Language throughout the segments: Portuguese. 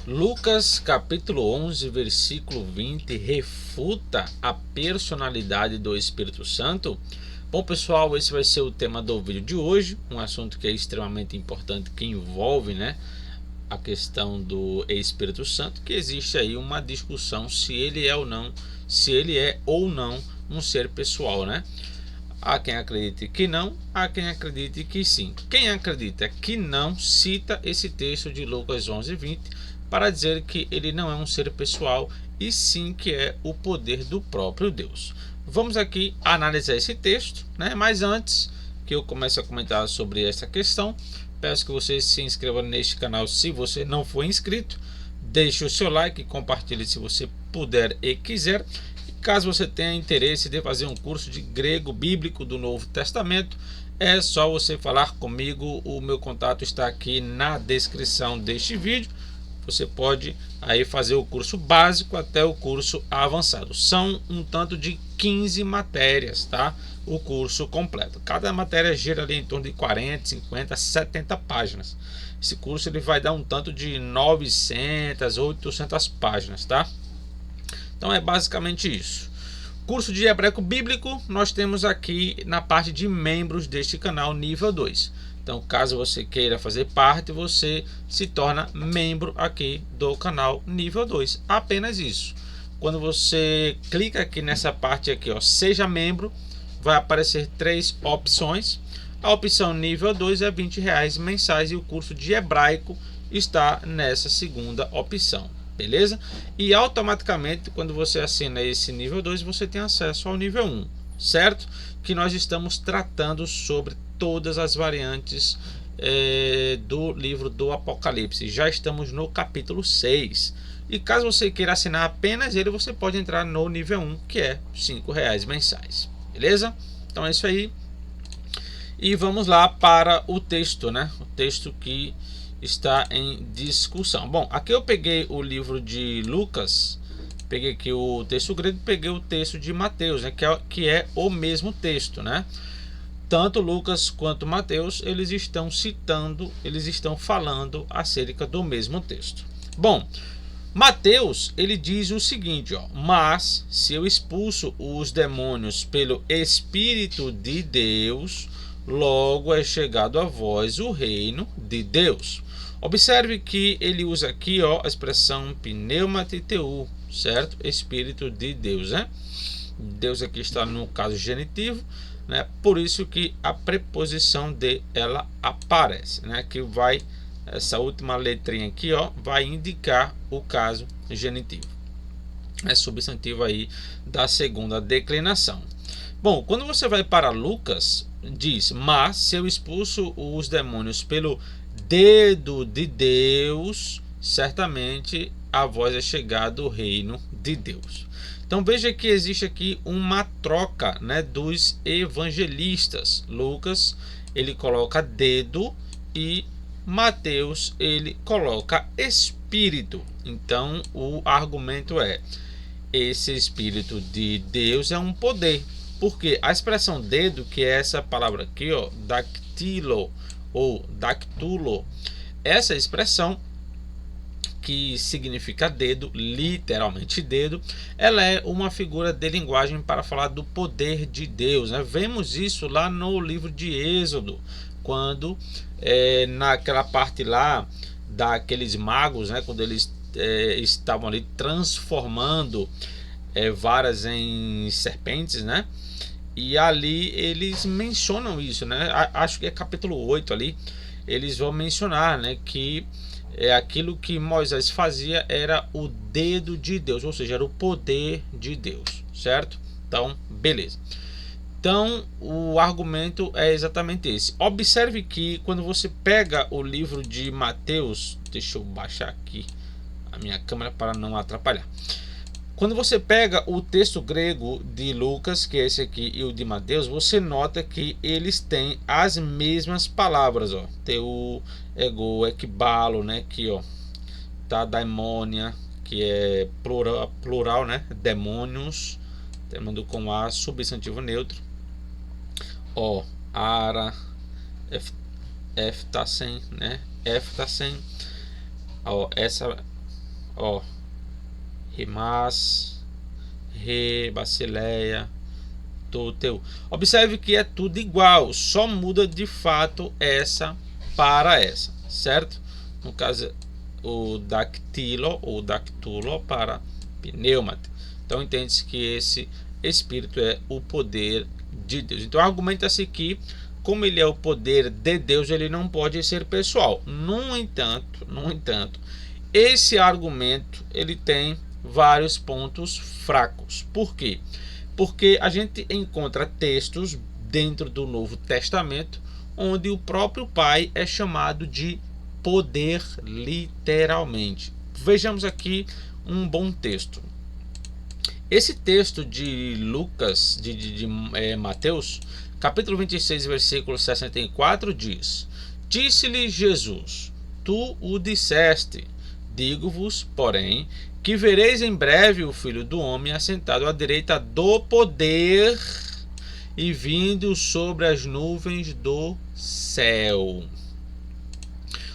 Lucas capítulo 11, versículo 20, refuta a personalidade do Espírito Santo? Bom, pessoal, esse vai ser o tema do vídeo de hoje, um assunto que é extremamente importante, que envolve, a questão do Espírito Santo, que existe aí uma discussão se ele é ou não um ser pessoal, Há quem acredite que não, há quem acredite que sim. Quem acredita que não, cita esse texto de Lucas 11:20 para dizer que ele não é um ser pessoal e sim que é o poder do próprio Deus. Vamos aqui analisar esse texto, Mas antes que eu comece a comentar sobre essa questão, peço que você se inscreva neste canal se você não for inscrito, deixe o seu like e compartilhe se você puder e quiser. Caso você tenha interesse de fazer um curso de grego bíblico do Novo Testamento, é só você falar comigo. O meu contato está aqui na descrição deste vídeo. Você pode aí fazer o curso básico até o curso avançado. São um tanto de 15 matérias, tá? O curso completo. Cada matéria gira ali em torno de 40, 50, 70 páginas. Esse curso ele vai dar um tanto de 900, 800 páginas, tá? Então é basicamente isso. Curso de hebraico bíblico, nós temos aqui na parte de membros deste canal nível 2. Então, caso você queira fazer parte, você se torna membro aqui do canal nível 2. Apenas isso. Quando você clica aqui nessa parte aqui, seja membro, vai aparecer 3 opções. A opção nível 2 é R$20 mensais e o curso de hebraico está nessa segunda opção. Beleza? E automaticamente, quando você assina esse nível 2, você tem acesso ao nível 1, certo? Que nós estamos tratando sobre todas as variantes do livro do Apocalipse. Já estamos no capítulo 6. E caso você queira assinar apenas ele, você pode entrar no nível 1, que é R$5 mensais. Beleza? Então é isso aí. E vamos lá para o texto, O texto que está em discussão. Bom, aqui eu peguei o livro de Lucas, peguei aqui o texto grego, peguei o texto de Mateus, que é o mesmo texto, Tanto Lucas quanto Mateus, eles estão falando acerca do mesmo texto. Bom, Mateus, ele diz o seguinte, mas se eu expulso os demônios pelo Espírito de Deus, logo é chegado a vós o reino de Deus. Observe que ele usa aqui a expressão pneumatiteu, certo? Espírito de Deus, Deus aqui está no caso genitivo, Por isso que a preposição de ela aparece, Que vai, essa última letrinha aqui, vai indicar o caso genitivo. É substantivo aí da segunda declinação. Bom, quando você vai para Lucas, diz, mas se eu expulso os demônios pelo dedo de Deus, certamente a vós é chegado o reino de Deus. Então veja que existe aqui uma troca, dos evangelistas. Lucas, ele coloca dedo e Mateus, ele coloca espírito. Então o argumento é, esse espírito de Deus é um poder. Porque a expressão dedo, que é essa palavra aqui, dactilo ou dactulo, essa expressão que significa dedo, literalmente dedo, ela é uma figura de linguagem para falar do poder de Deus, Vemos isso lá no livro de Êxodo, quando naquela parte lá daqueles magos, quando eles estavam ali transformando varas em serpentes, E ali eles mencionam isso, Acho que é capítulo 8 ali. Eles vão mencionar, que aquilo que Moisés fazia era o dedo de Deus, ou seja, era o poder de Deus, certo? Então, beleza. Então, o argumento é exatamente esse. Observe que quando você pega o livro de Mateus, deixa eu baixar aqui a minha câmera para não atrapalhar. Quando você pega o texto grego de Lucas, que é esse aqui, e o de Mateus, você nota que eles têm as mesmas palavras, teu, ego, ekbalo, que tá, daimonia, que é plural, demônios, terminando com a, substantivo neutro, ara, eftasen, eftasen, essa ó, Rimas, Re, Basileia, Toteu. Observe que é tudo igual, só muda de fato essa para essa, certo? No caso, o dactilo ou dactulo para pneumate. Então entende-se que esse espírito é o poder de Deus. Então argumenta-se que, como ele é o poder de Deus, ele não pode ser pessoal. No entanto, esse argumento ele tem vários pontos fracos. Por quê? Porque a gente encontra textos dentro do Novo Testamento onde o próprio Pai é chamado de poder, literalmente. Vejamos aqui um bom texto. Esse texto de Lucas, de Mateus, capítulo 26, versículo 64, diz: Disse-lhe Jesus: Tu o disseste, digo-vos, porém, que vereis em breve o Filho do Homem assentado à direita do poder e vindo sobre as nuvens do céu.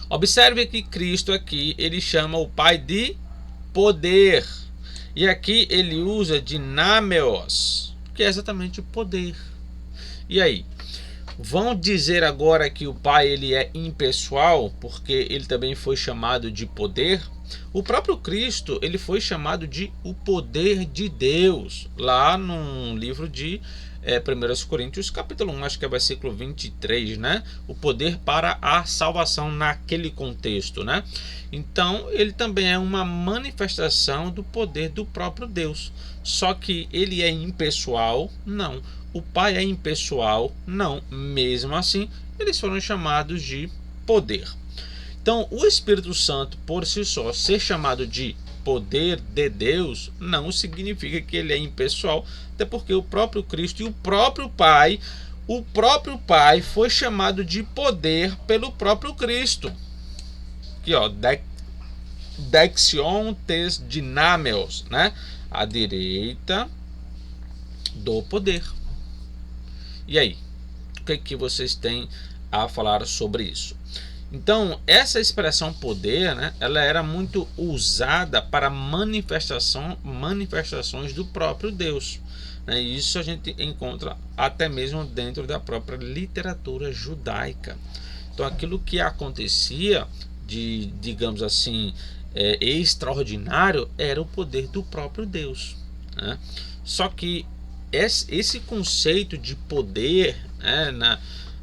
Observe que Cristo aqui, ele chama o Pai de poder. E aqui ele usa dinameos, que é exatamente o poder. E aí? Vão dizer agora que o Pai ele é impessoal, porque ele também foi chamado de poder? O próprio Cristo ele foi chamado de o poder de Deus, lá no livro de 1 Coríntios capítulo 1, acho que é versículo 23, né? O poder para a salvação naquele contexto, né? Então ele também é uma manifestação do poder do próprio Deus. Só que ele é impessoal? Não. O Pai é impessoal? Não. Mesmo assim, eles foram chamados de poder. Então, o Espírito Santo, por si só, ser chamado de poder de Deus, não significa que ele é impessoal, até porque o próprio Cristo e o próprio Pai foi chamado de poder pelo próprio Cristo. Aqui, ó, Dexion tes dinameos, né? À direita do poder. E aí, o que vocês têm a falar sobre isso? Então, essa expressão poder, né, ela era muito usada para manifestações do próprio Deus. Né? E isso a gente encontra até mesmo dentro da própria literatura judaica. Então, aquilo que acontecia de, digamos assim, extraordinário era o poder do próprio Deus. Né? Só que esse conceito de poder, né,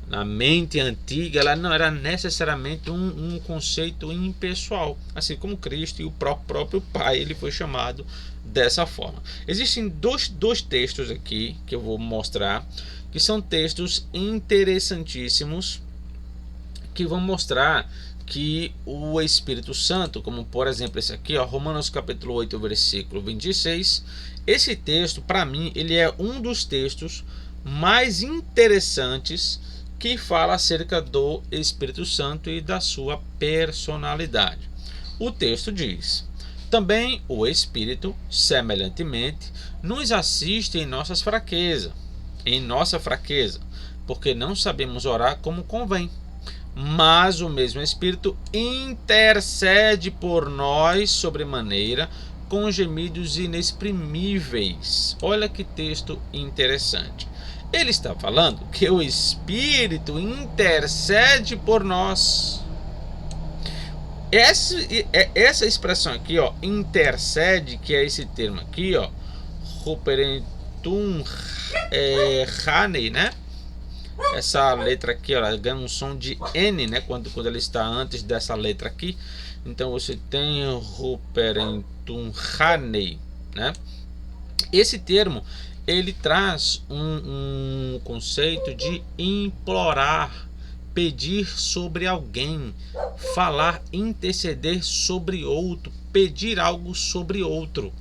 na mente antiga, ela não era necessariamente um conceito impessoal, assim como Cristo e o próprio Pai, ele foi chamado dessa forma. Existem dois textos aqui que eu vou mostrar, que são textos interessantíssimos, que vão mostrar que o Espírito Santo, como por exemplo esse aqui, ó, Romanos capítulo 8, versículo 26, esse texto, para mim, ele é um dos textos mais interessantes que fala acerca do Espírito Santo e da sua personalidade. O texto diz: também o Espírito, semelhantemente, nos assiste em nossa fraqueza, porque não sabemos orar como convém. Mas o mesmo Espírito intercede por nós sobremaneira com gemidos inexprimíveis. Olha que texto interessante. Ele está falando que o Espírito intercede por nós. Essa expressão aqui, ó, intercede, que é esse termo aqui, ó, Ruperentum Hanei, né? Essa letra aqui, ó, ela ganha um som de N, né? Quando ela está antes dessa letra aqui. Então você tem Ruperentum Hanei, né? Esse termo ele traz um conceito de implorar, pedir sobre alguém, falar, interceder sobre outro, pedir algo sobre outro.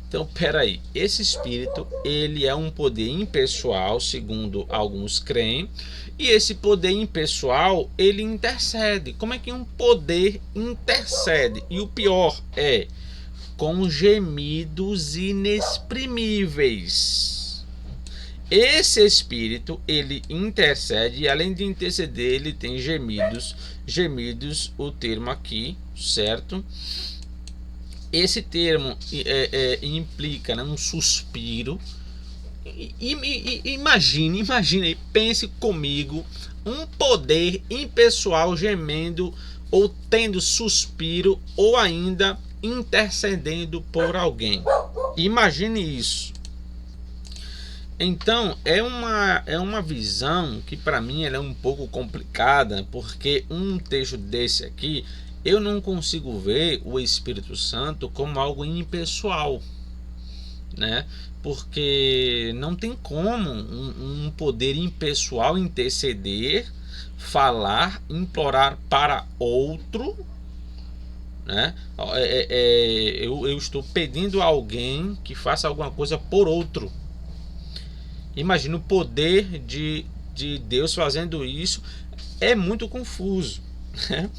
Então, peraí, esse Espírito, ele é um poder impessoal, segundo alguns creem, e esse poder impessoal, ele intercede. Como é que um poder intercede? E o pior é com gemidos inexprimíveis. Esse Espírito, ele intercede, e além de interceder, ele tem gemidos, o termo aqui, certo? esse termo implica, né, um suspiro. Imagine aí, pense comigo, um poder impessoal gemendo ou tendo suspiro ou ainda intercedendo por alguém. Imagine isso. Então é uma visão que para mim ela é um pouco complicada, porque um texto desse aqui eu não consigo ver o Espírito Santo como algo impessoal, né? Porque não tem como um poder impessoal interceder, falar, implorar para outro, né? Eu estou pedindo a alguém que faça alguma coisa por outro. Imagina o poder de Deus fazendo isso, é muito confuso, né?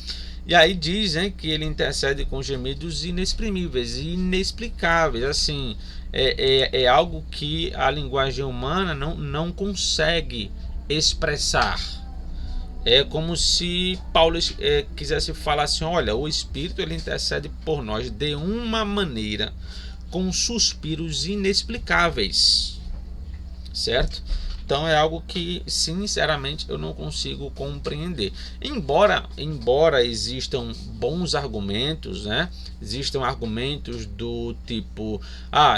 E aí dizem que ele intercede com gemidos inexprimíveis, inexplicáveis, assim, é algo que a linguagem humana não consegue expressar. É como se Paulo quisesse falar assim: olha, o Espírito ele intercede por nós de uma maneira, com suspiros inexplicáveis, certo? Então é algo que sinceramente eu não consigo compreender. Embora existam bons argumentos, né? Existam argumentos do tipo: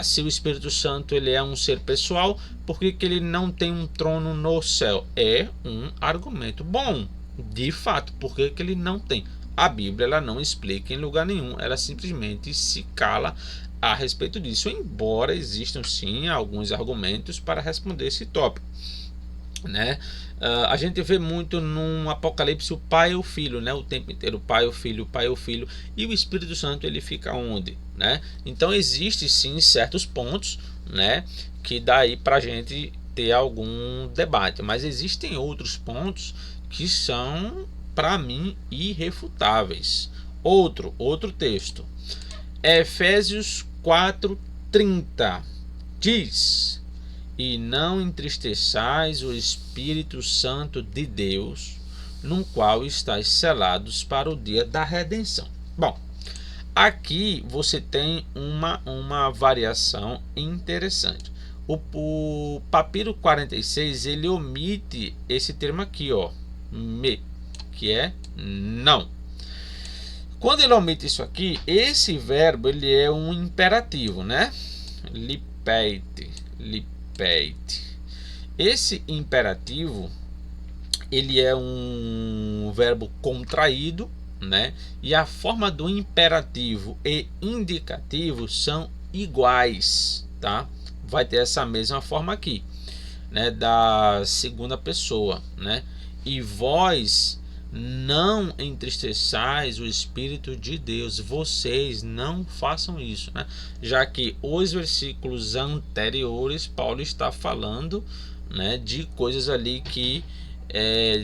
se o Espírito Santo ele é um ser pessoal, por que ele não tem um trono no céu? É um argumento bom, de fato, por que ele não tem? A Bíblia ela não explica em lugar nenhum, ela simplesmente se cala a respeito disso, embora existam sim alguns argumentos para responder esse tópico, né? A gente vê muito no Apocalipse o Pai e o Filho, né? O tempo inteiro, o Pai e o Filho, e o Espírito Santo ele fica onde, né? Então existe sim certos pontos, né, que daí para a gente ter algum debate, mas existem outros pontos que são para mim irrefutáveis. Outro texto, Efésios 4:30 diz: e não entristeçais o Espírito Santo de Deus, no qual estáis selados para o dia da redenção. Bom, aqui você tem uma variação interessante. O papiro 46 ele omite esse termo aqui, ó, que é não. Quando ele omite isso aqui, esse verbo ele é um imperativo, né? Lipete. Esse imperativo ele é um verbo contraído, né? E a forma do imperativo e indicativo são iguais, tá? Vai ter essa mesma forma aqui, né? Da segunda pessoa, né? E vós não entristeçais o Espírito de Deus, vocês não façam isso, né? Já que os versículos anteriores Paulo está falando, né, de coisas ali que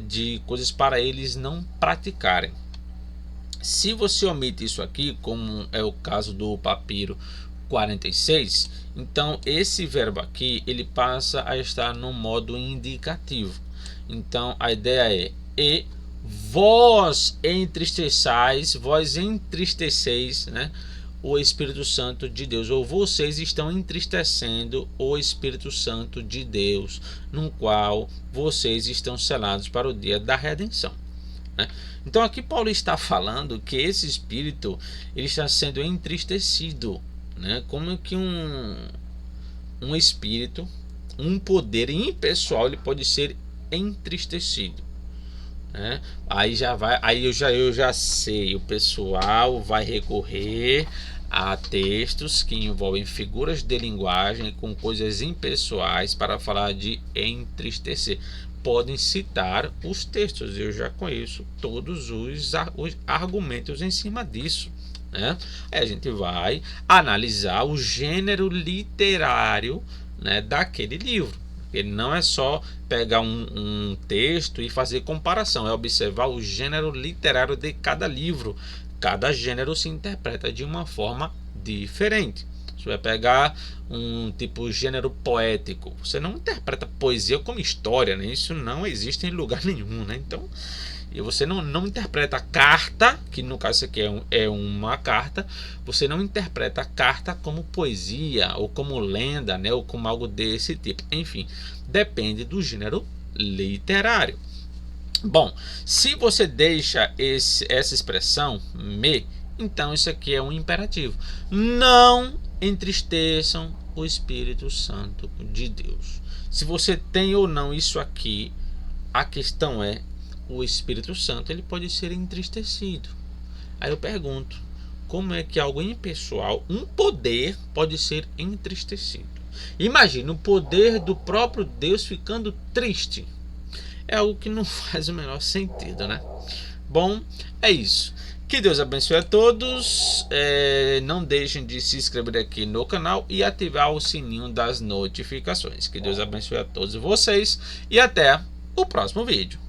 de coisas para eles não praticarem. Se você omite isso aqui, como é o caso do papiro 46, então esse verbo aqui ele passa a estar no modo indicativo. Então a ideia é: e vós entristeceis, né, o Espírito Santo de Deus, ou vocês estão entristecendo o Espírito Santo de Deus, no qual vocês estão selados para o dia da redenção, né? Então aqui Paulo está falando que esse Espírito ele está sendo entristecido, né? Como que um Espírito, um poder impessoal, ele pode ser entristecido, né? Aí eu já sei, o pessoal vai recorrer a textos que envolvem figuras de linguagem com coisas impessoais para falar de entristecer. Podem citar os textos, eu já conheço todos os argumentos em cima disso, né? Aí a gente vai analisar o gênero literário, né, daquele livro. Ele não é só pegar um texto e fazer comparação, é observar o gênero literário de cada livro. Cada gênero se interpreta de uma forma diferente. Você vai pegar um tipo gênero poético, você não interpreta poesia como história, né? Isso não existe em lugar nenhum, né? Então E você não interpreta a carta, que no caso isso aqui é uma carta, você não interpreta a carta como poesia, ou como lenda, né, ou como algo desse tipo. Enfim, depende do gênero literário. Bom, se você deixa essa expressão me, então isso aqui é um imperativo. Não entristeçam o Espírito Santo de Deus. Se você tem ou não isso aqui, a questão é, o Espírito Santo ele pode ser entristecido. Aí eu pergunto, como é que algo impessoal, um poder, pode ser entristecido? Imagina o poder do próprio Deus ficando triste. É algo que não faz o menor sentido, né? Bom, é isso. Que Deus abençoe a todos. Não deixem de se inscrever aqui no canal e ativar o sininho das notificações. Que Deus abençoe a todos vocês e até o próximo vídeo.